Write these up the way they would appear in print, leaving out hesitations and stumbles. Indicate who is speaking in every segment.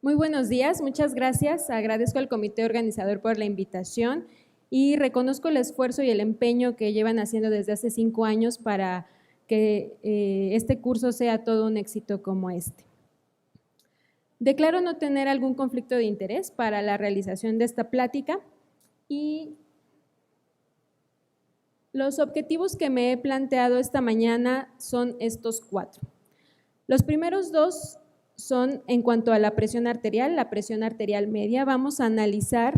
Speaker 1: Muy buenos días, muchas gracias. Agradezco al comité organizador por la invitación y reconozco el esfuerzo y el empeño que llevan haciendo desde hace 5 años para que este curso sea todo un éxito como este. Declaro no tener algún conflicto de interés para la realización de esta plática y los objetivos que me he planteado esta mañana son estos 4. Los primeros 2 son en cuanto a la presión arterial media. Vamos a analizar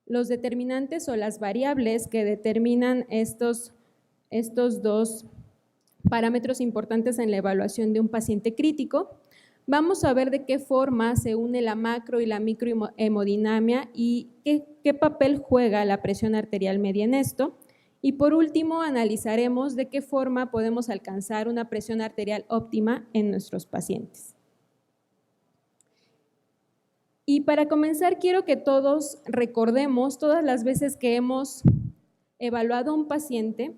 Speaker 1: los determinantes o las variables que determinan estos 2 parámetros importantes en la evaluación de un paciente crítico. Vamos a ver de qué forma se une la macro y la microhemodinamia y qué papel juega la presión arterial media en esto. Y por último, analizaremos de qué forma podemos alcanzar una presión arterial óptima en nuestros pacientes. Y para comenzar, quiero que todos recordemos todas las veces que hemos evaluado a un paciente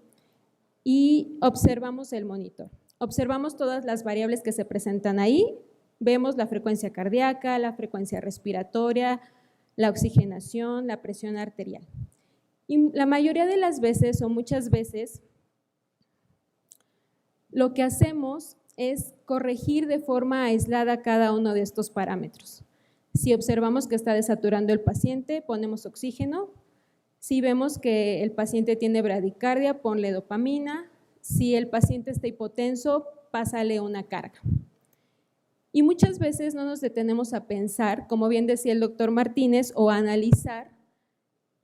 Speaker 1: y observamos el monitor. Observamos todas las variables que se presentan ahí, vemos la frecuencia cardíaca, la frecuencia respiratoria, la oxigenación, la presión arterial. Y la mayoría de las veces o muchas veces lo que hacemos es corregir de forma aislada cada uno de estos parámetros. Si observamos que está desaturando el paciente, ponemos oxígeno. Si vemos que el paciente tiene bradicardia, ponle dopamina. Si el paciente está hipotenso, pásale una carga. Y muchas veces no nos detenemos a pensar, como bien decía el doctor Martínez, o a analizar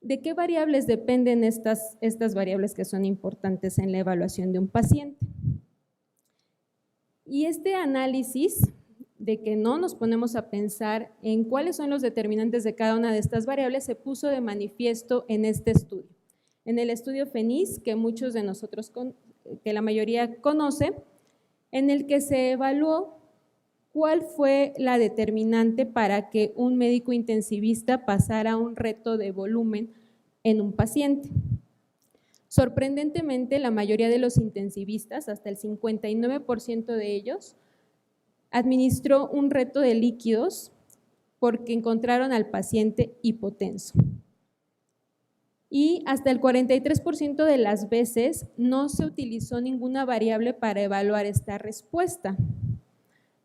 Speaker 1: de qué variables dependen estas variables que son importantes en la evaluación de un paciente. Y este análisis de que no nos ponemos a pensar en cuáles son los determinantes de cada una de estas variables se puso de manifiesto en este estudio. En el estudio FENIS, que muchos de nosotros, que la mayoría conoce, en el que se evaluó cuál fue la determinante para que un médico intensivista pasara un reto de volumen en un paciente. Sorprendentemente, la mayoría de los intensivistas, hasta el 59% de ellos, administró un reto de líquidos porque encontraron al paciente hipotenso. Y hasta el 43% de las veces no se utilizó ninguna variable para evaluar esta respuesta.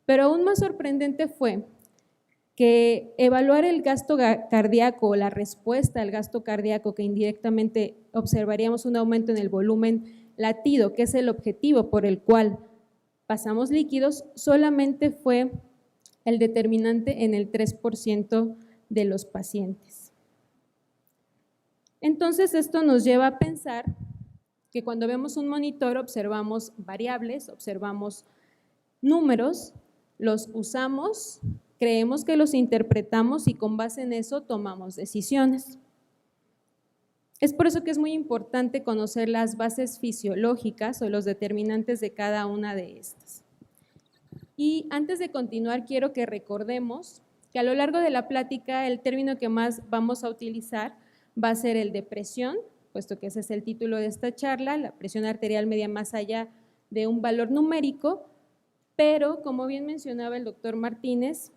Speaker 1: Pero aún más sorprendente fue que evaluar el gasto cardíaco o la respuesta al gasto cardíaco, que indirectamente observaríamos un aumento en el volumen latido, que es el objetivo por el cual pasamos líquidos, solamente fue el determinante en el 3% de los pacientes. Entonces, esto nos lleva a pensar que cuando vemos un monitor observamos variables, observamos números, los usamos, creemos que los interpretamos y con base en eso tomamos decisiones. Es por eso que es muy importante conocer las bases fisiológicas o los determinantes de cada una de estas. Y antes de continuar, quiero que recordemos que a lo largo de la plática el término que más vamos a utilizar va a ser el de presión, puesto que ese es el título de esta charla, la presión arterial media más allá de un valor numérico, pero como bien mencionaba el doctor Martínez,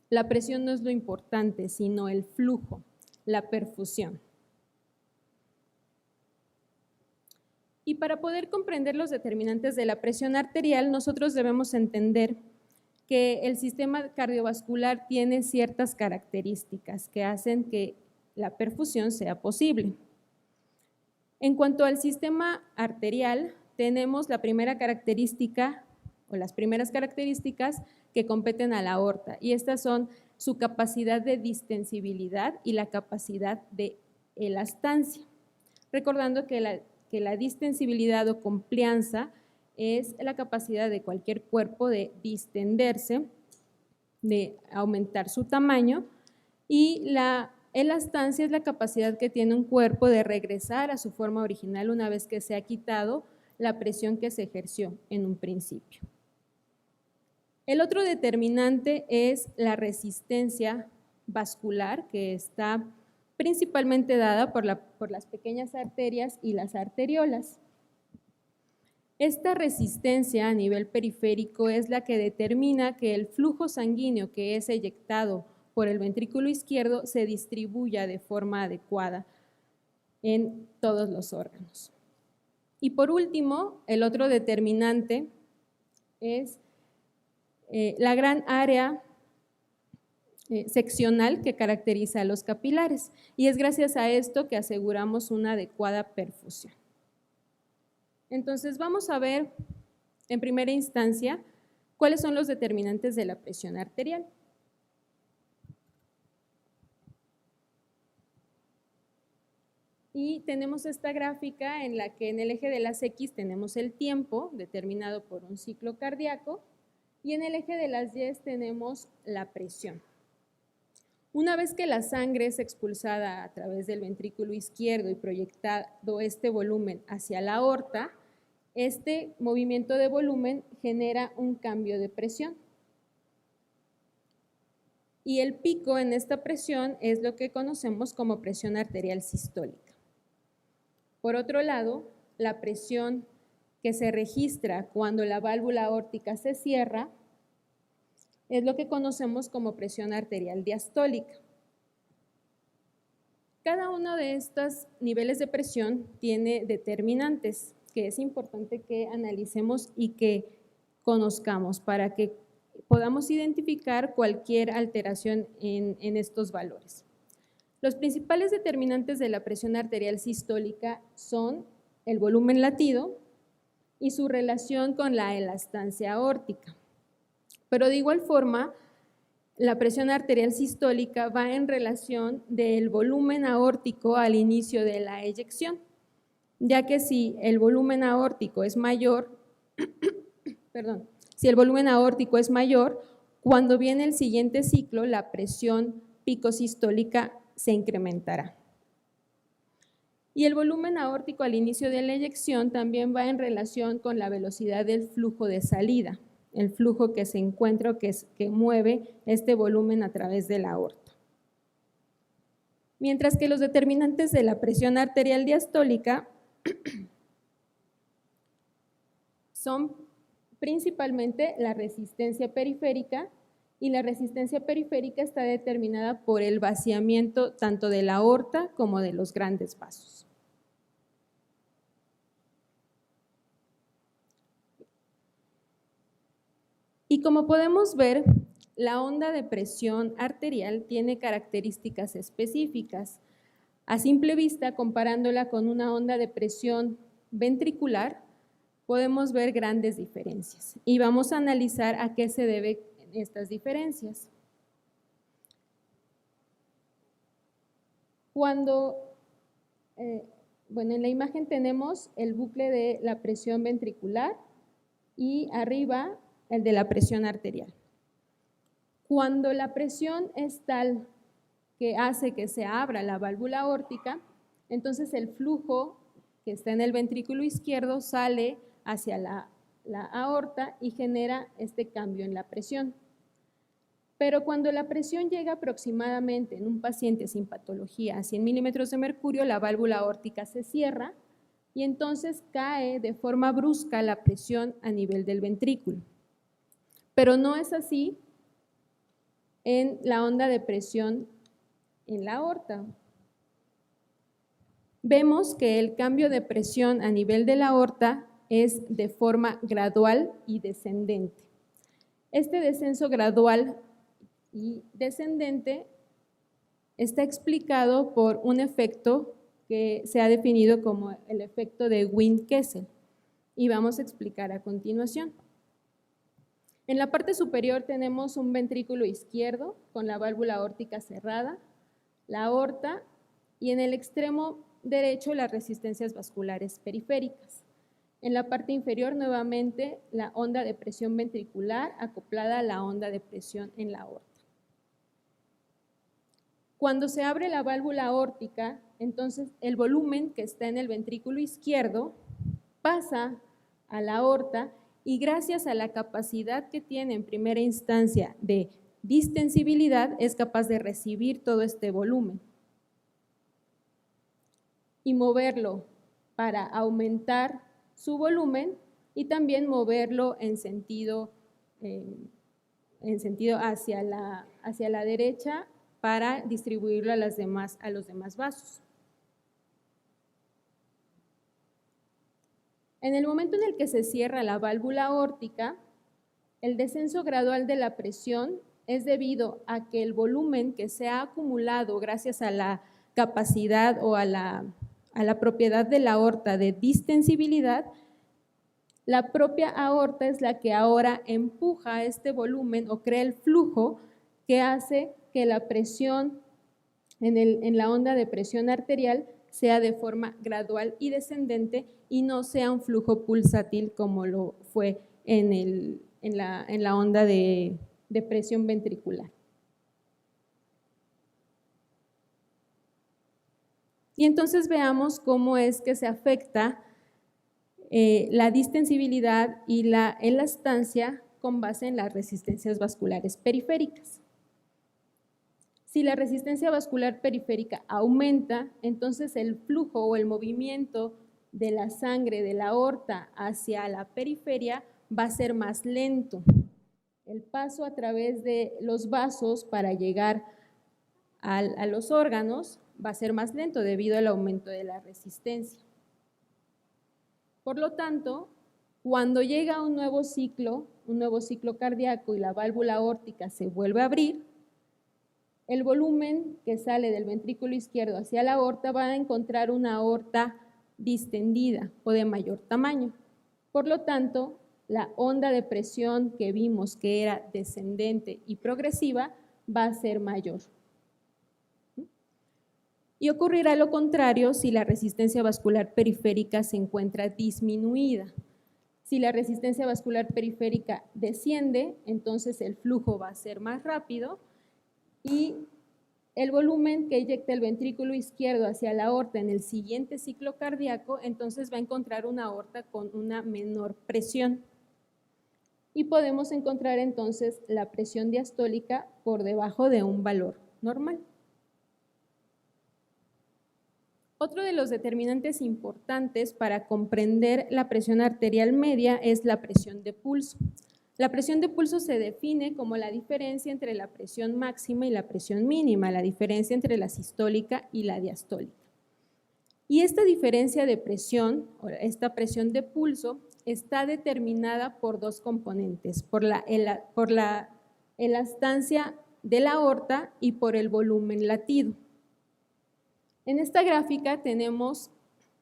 Speaker 1: la presión no es lo importante, sino el flujo, la perfusión. Y para poder comprender los determinantes de la presión arterial, nosotros debemos entender que el sistema cardiovascular tiene ciertas características que hacen que la perfusión sea posible. En cuanto al sistema arterial, tenemos la primera característica o las primeras características que competen a la aorta, y estas son su capacidad de distensibilidad y la capacidad de elastancia. Recordando que la distensibilidad o complianza es la capacidad de cualquier cuerpo de distenderse, de aumentar su tamaño, y la elastancia es la capacidad que tiene un cuerpo de regresar a su forma original una vez que se ha quitado la presión que se ejerció en un principio. El otro determinante es la resistencia vascular, que está principalmente dada por las pequeñas arterias y las arteriolas. Esta resistencia a nivel periférico es la que determina que el flujo sanguíneo que es eyectado por el ventrículo izquierdo se distribuya de forma adecuada en todos los órganos. Y por último, el otro determinante es la gran área seccional que caracteriza a los capilares, y es gracias a esto que aseguramos una adecuada perfusión. Entonces vamos a ver en primera instancia cuáles son los determinantes de la presión arterial. Y tenemos esta gráfica en la que en el eje de las X tenemos el tiempo determinado por un ciclo cardíaco y en el eje de las Y tenemos la presión. Una vez que la sangre es expulsada a través del ventrículo izquierdo y proyectado este volumen hacia la aorta, este movimiento de volumen genera un cambio de presión. Y el pico en esta presión es lo que conocemos como presión arterial sistólica. Por otro lado, la presión que se registra cuando la válvula aórtica se cierra es lo que conocemos como presión arterial diastólica. Cada uno de estos niveles de presión tiene determinantes que es importante que analicemos y que conozcamos para que podamos identificar cualquier alteración en estos valores. Los principales determinantes de la presión arterial sistólica son el volumen latido y su relación con la elastancia aórtica. Pero de igual forma, la presión arterial sistólica va en relación del volumen aórtico al inicio de la eyección, ya que si el volumen aórtico es mayor, si el volumen aórtico es mayor, cuando viene el siguiente ciclo, la presión picosistólica se incrementará. Y el volumen aórtico al inicio de la eyección también va en relación con la velocidad del flujo de salida, el flujo que se encuentra o que mueve este volumen a través de la aorta. Mientras que los determinantes de la presión arterial diastólica son principalmente la resistencia periférica, y la resistencia periférica está determinada por el vaciamiento tanto de la aorta como de los grandes vasos. Y como podemos ver, la onda de presión arterial tiene características específicas. A simple vista, comparándola con una onda de presión ventricular, podemos ver grandes diferencias y vamos a analizar a qué se deben estas diferencias. En la imagen tenemos el bucle de la presión ventricular y arriba el de la presión arterial. Cuando la presión es tal que hace que se abra la válvula aórtica, entonces el flujo que está en el ventrículo izquierdo sale hacia la aorta y genera este cambio en la presión. Pero cuando la presión llega aproximadamente en un paciente sin patología a 100 milímetros de mercurio, la válvula aórtica se cierra y entonces cae de forma brusca la presión a nivel del ventrículo. Pero no es así en la onda de presión en la aorta. Vemos que el cambio de presión a nivel de la aorta es de forma gradual y descendente. Este descenso gradual y descendente está explicado por un efecto que se ha definido como el efecto de Wien-Kessel y vamos a explicar a continuación. En la parte superior tenemos un ventrículo izquierdo con la válvula aórtica cerrada, la aorta y en el extremo derecho las resistencias vasculares periféricas. En la parte inferior nuevamente la onda de presión ventricular acoplada a la onda de presión en la aorta. Cuando se abre la válvula aórtica, entonces el volumen que está en el ventrículo izquierdo pasa a la aorta y gracias a la capacidad que tiene en primera instancia de distensibilidad es capaz de recibir todo este volumen y moverlo para aumentar su volumen y también moverlo en sentido hacia la derecha para distribuirlo a los demás vasos. En el momento en el que se cierra la válvula aórtica, el descenso gradual de la presión es debido a que el volumen que se ha acumulado gracias a la capacidad o a la propiedad de la aorta de distensibilidad, la propia aorta es la que ahora empuja este volumen o crea el flujo que hace que la presión en la onda de presión arterial sea de forma gradual y descendente y no sea un flujo pulsátil como lo fue en la onda de presión ventricular. Y entonces veamos cómo es que se afecta la distensibilidad y la elastancia con base en las resistencias vasculares periféricas. Si la resistencia vascular periférica aumenta, entonces el flujo o el movimiento de la sangre de la aorta hacia la periferia va a ser más lento. El paso a través de los vasos para llegar a los órganos va a ser más lento debido al aumento de la resistencia. Por lo tanto, cuando llega un nuevo ciclo cardíaco y la válvula aórtica se vuelve a abrir, el volumen que sale del ventrículo izquierdo hacia la aorta va a encontrar una aorta distendida o de mayor tamaño. Por lo tanto, la onda de presión que vimos que era descendente y progresiva va a ser mayor. Y ocurrirá lo contrario si la resistencia vascular periférica se encuentra disminuida. Si la resistencia vascular periférica desciende, entonces el flujo va a ser más rápido y el volumen que eyecta el ventrículo izquierdo hacia la aorta en el siguiente ciclo cardíaco, entonces va a encontrar una aorta con una menor presión. Y podemos encontrar entonces la presión diastólica por debajo de un valor normal. Otro de los determinantes importantes para comprender la presión arterial media es la presión de pulso. La presión de pulso se define como la diferencia entre la presión máxima y la presión mínima, la diferencia entre la sistólica y la diastólica. Y esta diferencia de presión, o esta presión de pulso, está determinada por dos componentes, por la elastancia de la aorta y por el volumen latido. En esta gráfica tenemos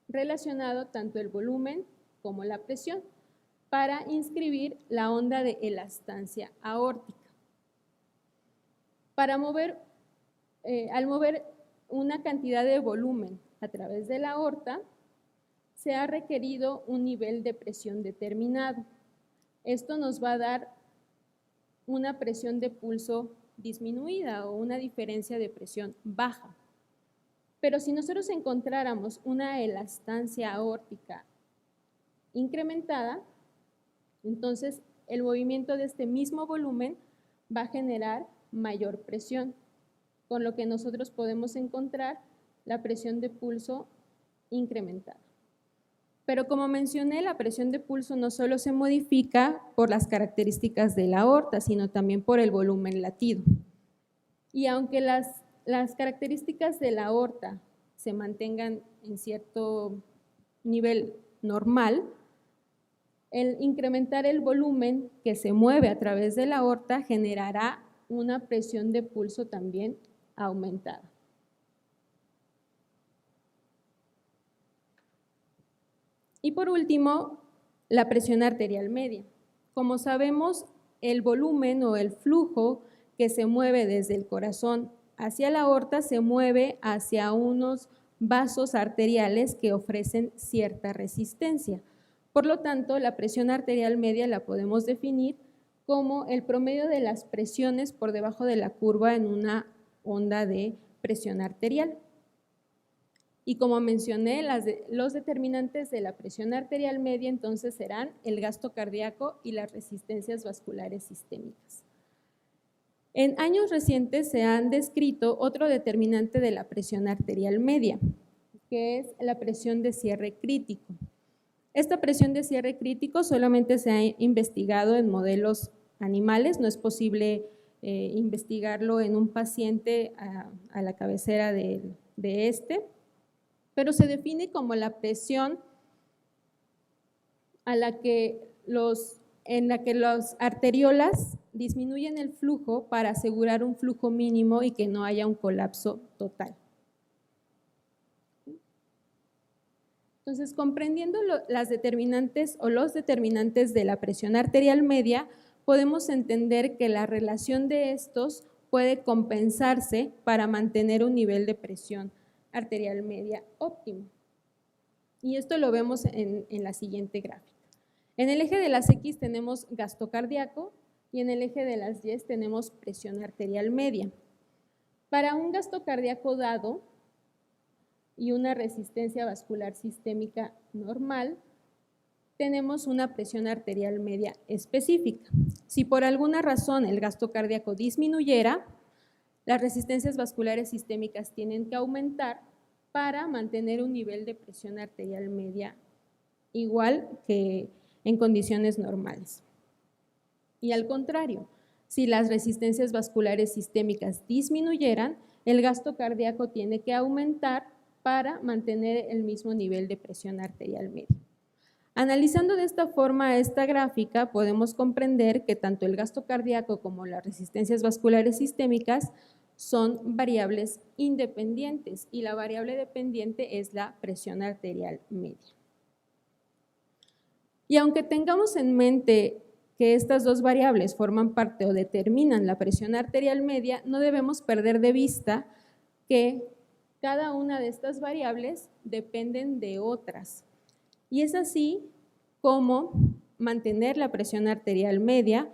Speaker 1: relacionado tanto el volumen como la presión para inscribir la onda de elastancia aórtica. Al mover una cantidad de volumen a través de la aorta, se ha requerido un nivel de presión determinado. Esto nos va a dar una presión de pulso disminuida o una diferencia de presión baja. Pero si nosotros encontráramos una elastancia aórtica incrementada, entonces el movimiento de este mismo volumen va a generar mayor presión, con lo que nosotros podemos encontrar la presión de pulso incrementada. Pero como mencioné, la presión de pulso no solo se modifica por las características de la aorta, sino también por el volumen latido. Y aunque las características de la aorta se mantengan en cierto nivel normal, el incrementar el volumen que se mueve a través de la aorta generará una presión de pulso también aumentada. Y por último, la presión arterial media. Como sabemos, el volumen o el flujo que se mueve desde el corazón hacia la aorta se mueve hacia unos vasos arteriales que ofrecen cierta resistencia. Por lo tanto, la presión arterial media la podemos definir como el promedio de las presiones por debajo de la curva en una onda de presión arterial. Y como mencioné, los determinantes de la presión arterial media entonces serán el gasto cardíaco y las resistencias vasculares sistémicas. En años recientes se han descrito otro determinante de la presión arterial media, que es la presión de cierre crítico. Esta presión de cierre crítico solamente se ha investigado en modelos animales, no es posible investigarlo en un paciente a la cabecera de este, pero se define como la presión en la que los arteriolas disminuyen el flujo para asegurar un flujo mínimo y que no haya un colapso total. Entonces, comprendiendo las determinantes o los determinantes de la presión arterial media, podemos entender que la relación de estos puede compensarse para mantener un nivel de presión arterial media óptimo. Y esto lo vemos en la siguiente gráfica. En el eje de las X tenemos gasto cardíaco y en el eje de las Y tenemos presión arterial media. Para un gasto cardíaco dado y una resistencia vascular sistémica normal, tenemos una presión arterial media específica. Si por alguna razón el gasto cardíaco disminuyera, las resistencias vasculares sistémicas tienen que aumentar para mantener un nivel de presión arterial media igual que en condiciones normales. Y al contrario, si las resistencias vasculares sistémicas disminuyeran, el gasto cardíaco tiene que aumentar para mantener el mismo nivel de presión arterial media. Analizando de esta forma esta gráfica, podemos comprender que tanto el gasto cardíaco como las resistencias vasculares sistémicas son variables independientes y la variable dependiente es la presión arterial media. Y aunque tengamos en mente que estas dos variables forman parte o determinan la presión arterial media, no debemos perder de vista que cada una de estas variables dependen de otras. Y es así como mantener la presión arterial media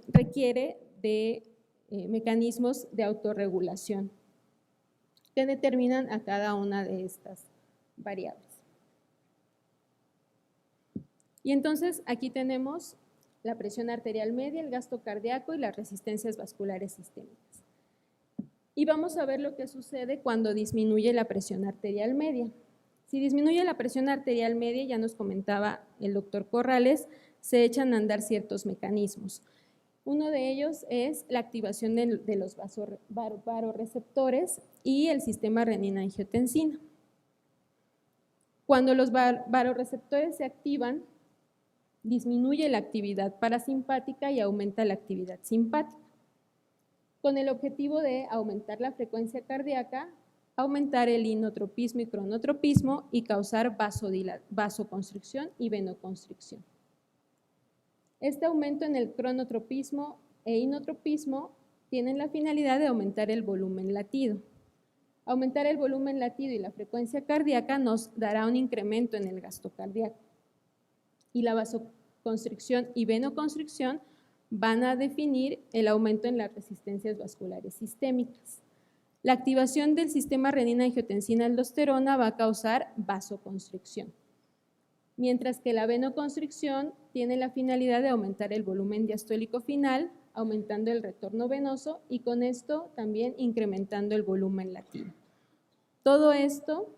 Speaker 1: requiere de mecanismos de autorregulación que determinan a cada una de estas variables. Y entonces aquí tenemos la presión arterial media, el gasto cardíaco y las resistencias vasculares sistémicas. Y vamos a ver lo que sucede cuando disminuye la presión arterial media. Si disminuye la presión arterial media, ya nos comentaba el doctor Corrales, se echan a andar ciertos mecanismos. Uno de ellos es la activación de los vasoreceptores y el sistema renina-angiotensina. Cuando los vasoreceptores se activan, disminuye la actividad parasimpática y aumenta la actividad simpática, con el objetivo de aumentar la frecuencia cardíaca, aumentar el inotropismo y cronotropismo y causar vasoconstricción y venoconstricción. Este aumento en el cronotropismo e inotropismo tienen la finalidad de aumentar el volumen latido. Aumentar el volumen latido y la frecuencia cardíaca nos dará un incremento en el gasto cardíaco. Y la vasoconstricción y venoconstricción van a definir el aumento en las resistencias vasculares sistémicas. La activación del sistema renina-angiotensina-aldosterona va a causar vasoconstricción, mientras que la venoconstricción tiene la finalidad de aumentar el volumen diastólico final, aumentando el retorno venoso y con esto también incrementando el volumen latido. Todo esto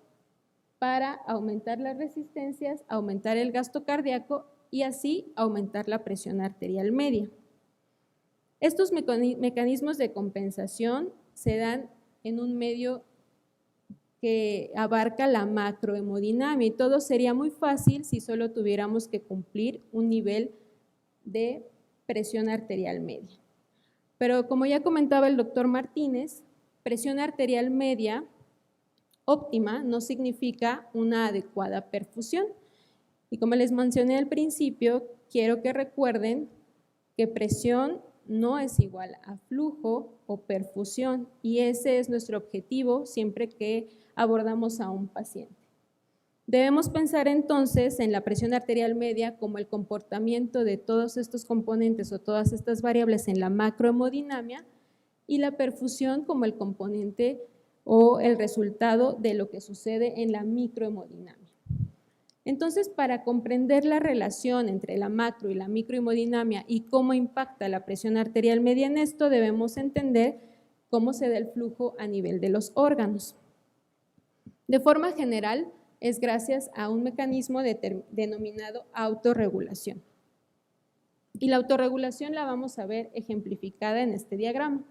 Speaker 1: para aumentar las resistencias, aumentar el gasto cardíaco y así aumentar la presión arterial media. Estos mecanismos de compensación se dan en un medio que abarca la macrohemodinamia y todo sería muy fácil si solo tuviéramos que cumplir un nivel de presión arterial media. Pero como ya comentaba el doctor Martínez, presión arterial media óptima no significa una adecuada perfusión. Y como les mencioné al principio, quiero que recuerden que presión no es igual a flujo o perfusión y ese es nuestro objetivo siempre que abordamos a un paciente. Debemos pensar entonces en la presión arterial media como el comportamiento de todos estos componentes o todas estas variables en la macrohemodinamia y la perfusión como el componente o el resultado de lo que sucede en la microhemodinamia. Entonces, para comprender la relación entre la macro y la microhemodinamia y cómo impacta la presión arterial media en esto, debemos entender cómo se da el flujo a nivel de los órganos. De forma general, es gracias a un mecanismo denominado autorregulación. Y la autorregulación la vamos a ver ejemplificada en este diagrama.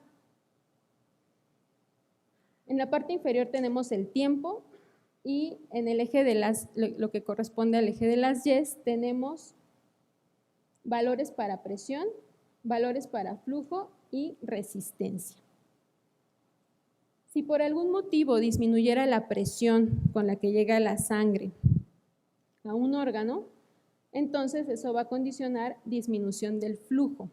Speaker 1: En la parte inferior tenemos el tiempo y en el eje de lo que corresponde al eje de las Y's tenemos valores para presión, valores para flujo y resistencia. Si por algún motivo disminuyera la presión con la que llega la sangre a un órgano, entonces eso va a condicionar disminución del flujo.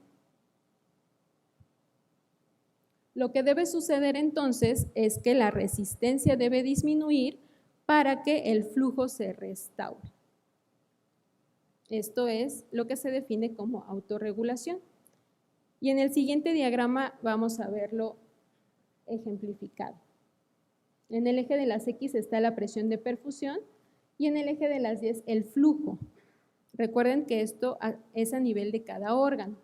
Speaker 1: Lo que debe suceder entonces es que la resistencia debe disminuir para que el flujo se restaure. Esto es lo que se define como autorregulación. Y en el siguiente diagrama vamos a verlo ejemplificado. En el eje de las X está la presión de perfusión y en el eje de las Y el flujo. Recuerden que esto es a nivel de cada órgano.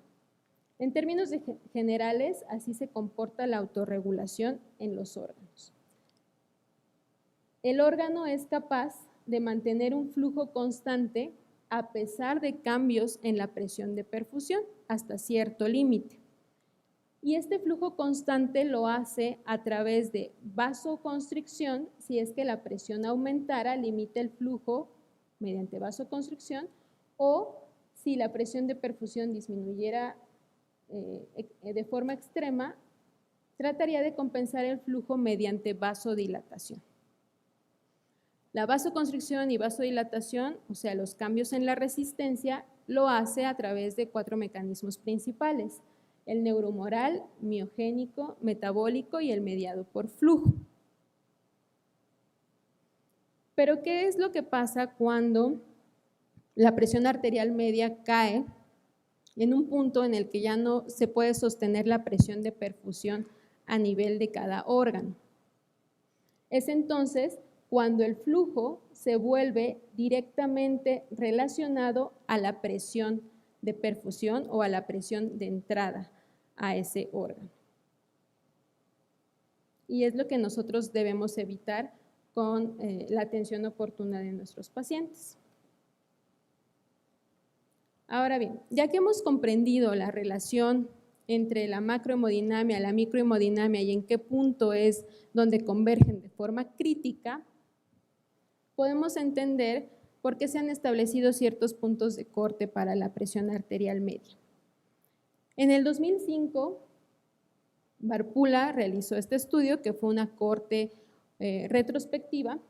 Speaker 1: En términos generales, así se comporta la autorregulación en los órganos. El órgano es capaz de mantener un flujo constante a pesar de cambios en la presión de perfusión hasta cierto límite. Y este flujo constante lo hace a través de vasoconstricción. Si es que la presión aumentara, limita el flujo mediante vasoconstricción, o si la presión de perfusión disminuyera de forma extrema, trataría de compensar el flujo mediante vasodilatación. La vasoconstricción y vasodilatación, o sea, los cambios en la resistencia, lo hace a través de 4 mecanismos principales: el neurohumoral, miogénico, metabólico y el mediado por flujo. Pero, ¿qué es lo que pasa cuando la presión arterial media cae en un punto en el que ya no se puede sostener la presión de perfusión a nivel de cada órgano? Es entonces cuando el flujo se vuelve directamente relacionado a la presión de perfusión o a la presión de entrada a ese órgano. Y es lo que nosotros debemos evitar con la atención oportuna de nuestros pacientes. Ahora bien, ya que hemos comprendido la relación entre la macrohemodinamia, la microhemodinamia y en qué punto es donde convergen de forma crítica, podemos entender por qué se han establecido ciertos puntos de corte para la presión arterial media. En el 2005, Varpula realizó este estudio, que fue una corte retrospectiva,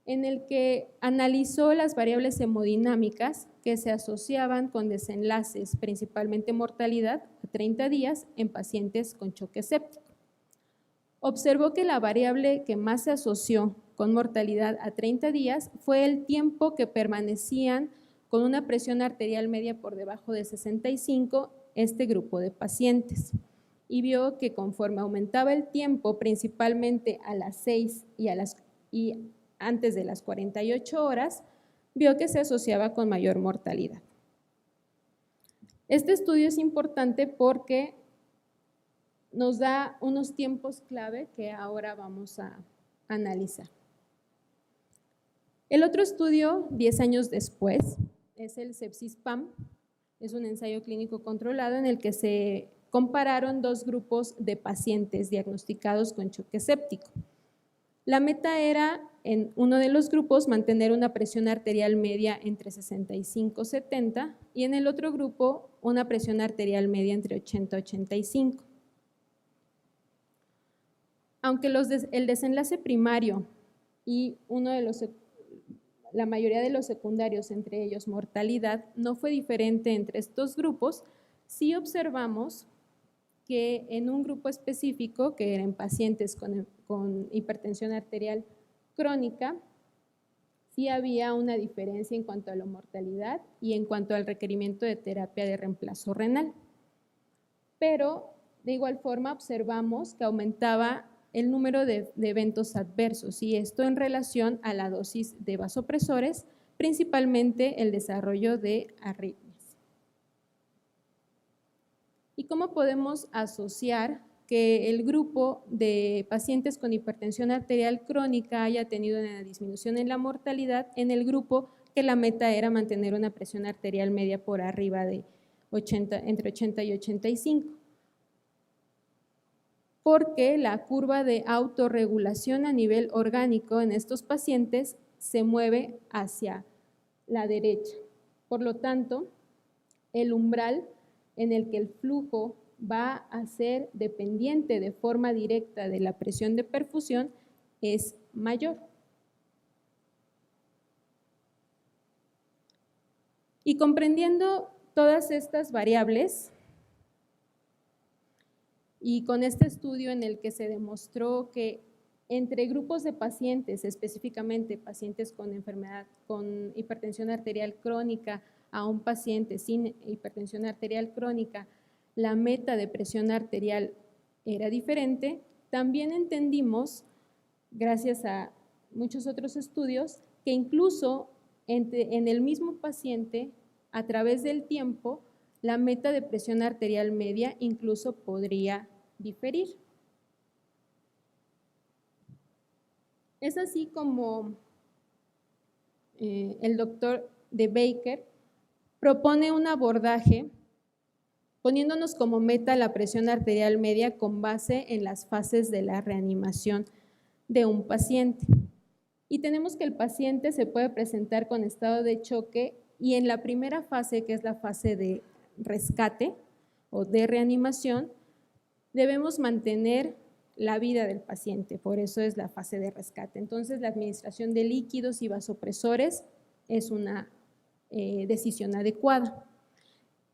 Speaker 1: en el que analizó las variables hemodinámicas que se asociaban con desenlaces, principalmente mortalidad, a 30 días en pacientes con choque séptico. Observó que la variable que más se asoció con mortalidad a 30 días fue el tiempo que permanecían con una presión arterial media por debajo de 65 este grupo de pacientes, y vio que conforme aumentaba el tiempo, principalmente a las 6 y antes de las 48 horas, vio que se asociaba con mayor mortalidad. Este estudio es importante porque nos da unos tiempos clave que ahora vamos a analizar. El otro estudio, 10 años después, es el Sepsis-PAM. Es un ensayo clínico controlado en el que se compararon 2 grupos de pacientes diagnosticados con choque séptico. La meta era, en uno de los grupos, mantener una presión arterial media entre 65 y 70, y en el otro grupo, una presión arterial media entre 80 y 85. Aunque el desenlace primario y la mayoría de los secundarios, entre ellos mortalidad, no fue diferente entre estos grupos, sí observamos que en un grupo específico, que eran pacientes con hipertensión arterial crónica, sí había una diferencia en cuanto a la mortalidad y en cuanto al requerimiento de terapia de reemplazo renal. Pero de igual forma observamos que aumentaba el número de eventos adversos, y esto en relación a la dosis de vasopresores, principalmente el desarrollo de arritmias. ¿Y cómo podemos asociar que el grupo de pacientes con hipertensión arterial crónica haya tenido una disminución en la mortalidad en el grupo que la meta era mantener una presión arterial media por arriba de entre 80 y 85. Porque la curva de autorregulación a nivel orgánico en estos pacientes se mueve hacia la derecha. Por lo tanto, el umbral en el que el flujo va a ser dependiente de forma directa de la presión de perfusión es mayor. Y comprendiendo todas estas variables, y con este estudio en el que se demostró que entre grupos de pacientes, específicamente pacientes con enfermedad, con hipertensión arterial crónica, a un paciente sin hipertensión arterial crónica, la meta de presión arterial era diferente, también entendimos, gracias a muchos otros estudios, que incluso en el mismo paciente, a través del tiempo, la meta de presión arterial media incluso podría diferir. Es así como el doctor de Baker propone un abordaje poniéndonos como meta la presión arterial media con base en las fases de la reanimación de un paciente. Y tenemos que el paciente se puede presentar con estado de choque y en la primera fase, que es la fase de rescate o de reanimación, debemos mantener la vida del paciente, por eso es la fase de rescate. Entonces, la administración de líquidos y vasopresores es una decisión adecuada.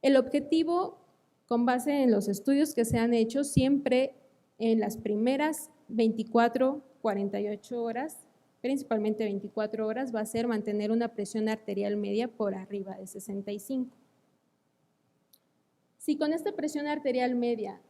Speaker 1: El objetivo, con base en los estudios que se han hecho, siempre en las primeras 24, 48 horas, principalmente 24 horas, va a ser mantener una presión arterial media por arriba de 65. Si con esta presión arterial media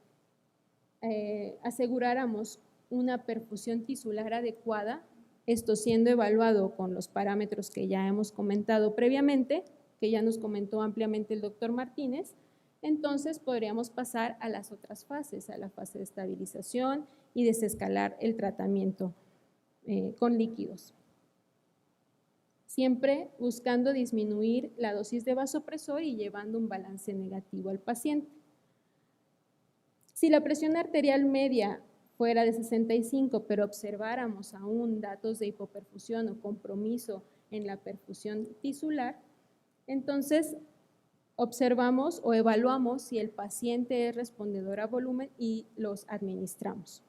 Speaker 1: aseguráramos una perfusión tisular adecuada, esto siendo evaluado con los parámetros que ya hemos comentado previamente, que ya nos comentó ampliamente el doctor Martínez, entonces podríamos pasar a las otras fases, a la fase de estabilización y desescalar el tratamiento con líquidos. Siempre buscando disminuir la dosis de vasopresor y llevando un balance negativo al paciente. Si la presión arterial media fuera de 65, pero observáramos aún datos de hipoperfusión o compromiso en la perfusión tisular, entonces observamos o evaluamos si el paciente es respondedor a volumen y los administramos.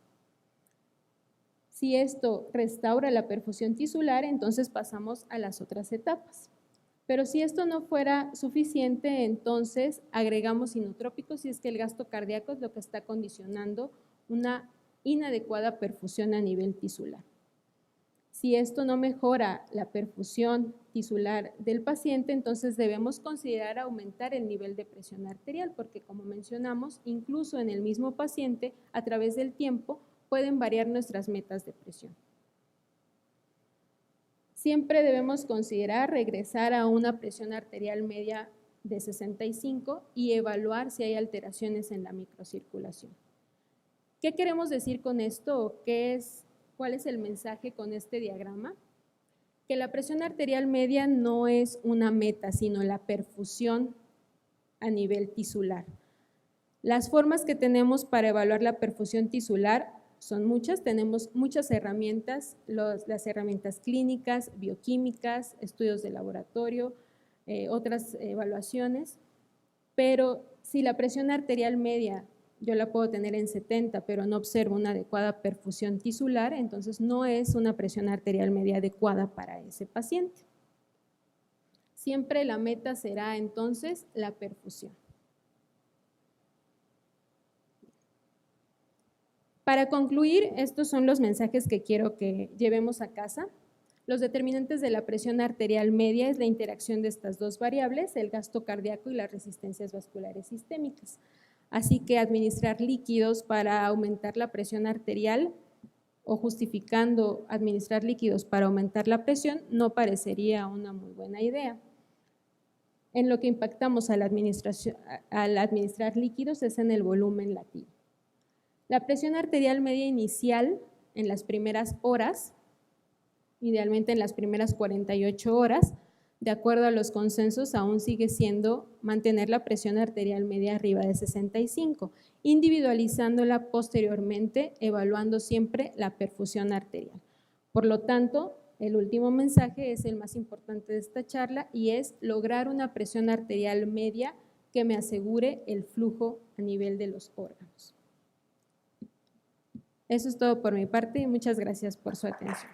Speaker 1: Si esto restaura la perfusión tisular, entonces pasamos a las otras etapas. Pero si esto no fuera suficiente, entonces agregamos inotrópicos si es que el gasto cardíaco es lo que está condicionando una inadecuada perfusión a nivel tisular. Si esto no mejora la perfusión tisular del paciente, entonces debemos considerar aumentar el nivel de presión arterial, porque como mencionamos, incluso en el mismo paciente, a través del tiempo, pueden variar nuestras metas de presión. Siempre debemos considerar regresar a una presión arterial media de 65 y evaluar si hay alteraciones en la microcirculación. ¿Qué queremos decir con esto? ¿Cuál es el mensaje con este diagrama? Que la presión arterial media no es una meta, sino la perfusión a nivel tisular. Las formas que tenemos para evaluar la perfusión tisular son muchas, tenemos muchas herramientas, las herramientas clínicas, bioquímicas, estudios de laboratorio, otras evaluaciones, pero si la presión arterial media yo la puedo tener en 70, pero no observo una adecuada perfusión tisular, entonces no es una presión arterial media adecuada para ese paciente. Siempre la meta será entonces la perfusión. Para concluir, estos son los mensajes que quiero que llevemos a casa. Los determinantes de la presión arterial media es la interacción de estas dos variables, el gasto cardíaco y las resistencias vasculares sistémicas. Así que administrar líquidos para aumentar la presión arterial o justificando administrar líquidos para aumentar la presión no parecería una muy buena idea. En lo que impactamos al administrar líquidos es en el volumen latido. La presión arterial media inicial en las primeras horas, idealmente en las primeras 48 horas, de acuerdo a los consensos, aún sigue siendo mantener la presión arterial media arriba de 65, individualizándola posteriormente, evaluando siempre la perfusión arterial. Por lo tanto, el último mensaje es el más importante de esta charla y es lograr una presión arterial media que me asegure el flujo a nivel de los órganos. Eso es todo por mi parte y muchas gracias por su atención.